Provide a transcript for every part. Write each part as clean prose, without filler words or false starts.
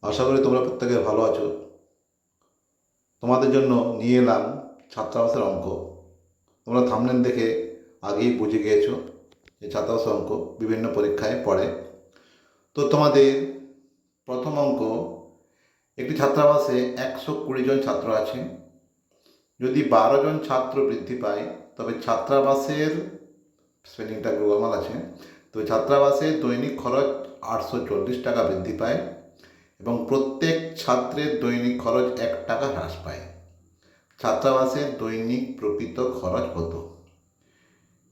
আশা করি তোমরা প্রত্যেকে ভালো আছো। তোমাদের জন্য নিয়ে এলাম ছাত্রাবাসের অঙ্ক। তোমরা থাম্বনেল দেখে আগেই বুঝে গিয়েছো যে ছাত্রাবাসের অঙ্ক বিভিন্ন পরীক্ষায় পড়ে। তো তোমাদের প্রথম অঙ্ক, একটি ছাত্রাবাসে 120 জন ছাত্র আছে। যদি 12 জন ছাত্র বৃদ্ধি পায় তবে ছাত্রাবাসের, স্পেলিংটা গোলমাল আছে, তবে ছাত্রাবাসের দৈনিক খরচ 840 টাকা বৃদ্ধি পায় এবং প্রত্যেক ছাত্রের দৈনিক খরচ 1 টাকা হ্রাস পায়। ছাত্রাবাসের দৈনিক প্রকৃত খরচ কত?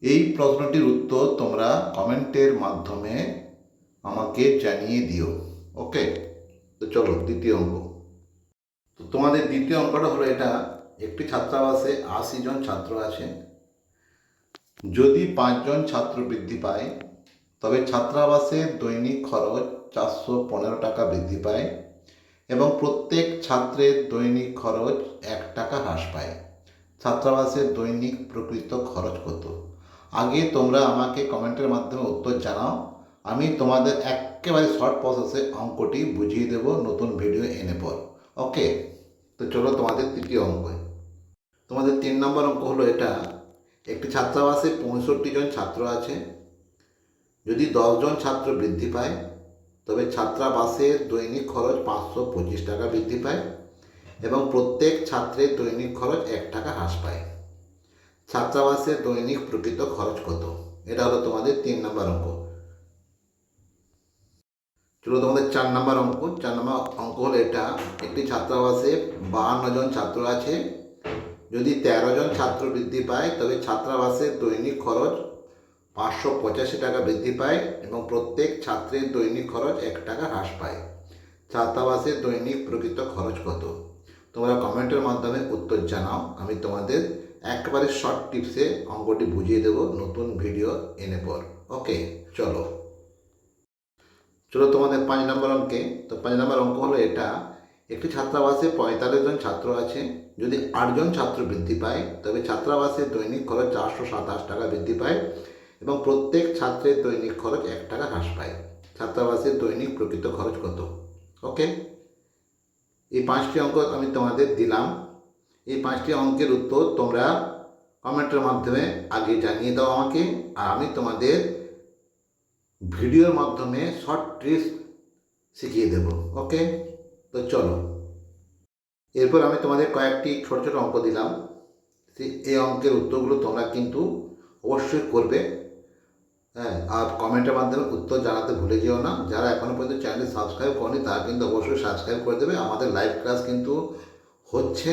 এই প্রশ্নটির উত্তর তোমরা কমেন্টের মাধ্যমে আমাকে জানিয়ে দিও। ওকে, তো চলো দ্বিতীয় অঙ্ক। তো তোমাদের দ্বিতীয় অঙ্কটা হলো এটা, একটি ছাত্রাবাসে 80 জন ছাত্র আছে। যদি 5 জন ছাত্র বৃদ্ধি পায় তবে ছাত্রাবাসের দৈনিক খরচ 415 টাকা বৃদ্ধি পায় এবং প্রত্যেক ছাত্রের দৈনিক খরচ 1 টাকা হ্রাস পায়। ছাত্রাবাসের দৈনিক প্রকৃত খরচ কত? আগে তোমরা আমাকে কমেন্টের মাধ্যমে উত্তর জানাও, আমি তোমাদের একেবারে শর্ট প্রসেসে অঙ্কটি বুঝিয়ে দেব নতুন ভিডিও এনে পর। ওকে, তো চলো তোমাদের তৃতীয় অঙ্ক। তোমাদের 3 নম্বর অঙ্ক হলো এটা, একটি ছাত্রাবাসে 65 জন ছাত্র আছে। যদি 10 জন ছাত্র বৃদ্ধি পায় তবে ছাত্রাবাসের দৈনিক খরচ 525 টাকা বৃদ্ধি পায় এবং প্রত্যেক ছাত্রের দৈনিক খরচ 1 টাকা হ্রাস পায়। ছাত্রাবাসের দৈনিক প্রকৃত খরচ কত? এটা হলো তোমাদের 3 নম্বর অঙ্ক। চলো তোমাদের 4 নম্বর অঙ্ক। 4 নম্বর অঙ্ক হলো এটা, একটি ছাত্রাবাসে 52 জন ছাত্র আছে। যদি 13 জন ছাত্র বৃদ্ধি পায় তবে ছাত্রাবাসের দৈনিক খরচ 585 টাকা বৃদ্ধি পায় এবং প্রত্যেক ছাত্রের দৈনিক খরচ 1 টাকা হ্রাস পায়। ছাত্রাবাসের দৈনিক প্রকৃত খরচ কত? তোমরা কমেন্টের মাধ্যমে উত্তর জানাও, আমি তোমাদের একেবারে শর্ট টিপসে অঙ্কটি বুঝিয়ে দেব নতুন ভিডিও এনে পর। ওকে, চলো তোমাদের 5 নম্বর অঙ্কে। তো 5 নম্বর অঙ্ক হলো এটা, একটি ছাত্রাবাসে 45 জন ছাত্র আছে। যদি 8 জন ছাত্র বৃদ্ধি পায় তবে ছাত্রাবাসের দৈনিক খরচ 427 টাকা বৃদ্ধি পায় এবং প্রত্যেক ছাত্রের দৈনিক খরচ 1 টাকা হ্রাস পায়। ছাত্রাবাসের দৈনিক প্রকৃত খরচ কত? ওকে, এই 5টি অঙ্ক আমি তোমাদের দিলাম। এই 5টি অঙ্কের উত্তর তোমরা কমেন্টের মাধ্যমে আগে জানিয়ে দাও আমাকে, আর আমি তোমাদের ভিডিওর মাধ্যমে শর্ট ট্রিক্স শিখিয়ে দেব। ওকে, তো চলো এরপর আমি তোমাদের কয়েকটি ছোট ছোট অঙ্ক দিলাম। এই অঙ্কের উত্তরগুলো তোমরা কিন্তু অবশ্যই করবে। হ্যাঁ, আর কমেন্টের মাধ্যমে উত্তর জানাতে ভুলে যেও না। যারা এখনও পর্যন্ত চ্যানেল সাবস্ক্রাইব করনি তারা কিন্তু অবশ্যই সাবস্ক্রাইব করে দেবে। আমাদের লাইভ ক্লাস কিন্তু হচ্ছে,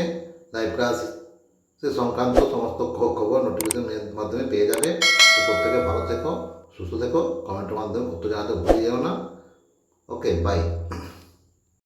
লাইভ ক্লাস সংক্রান্ত সমস্ত খবর নোটিফিকেশনের মাধ্যমে পেয়ে যাবে। তো প্রত্যেকে ভালো থেকো, সুস্থ থেকো, কমেন্টের মাধ্যমে উত্তর জানাতে ভুলে যেও না। ওকে, বাই।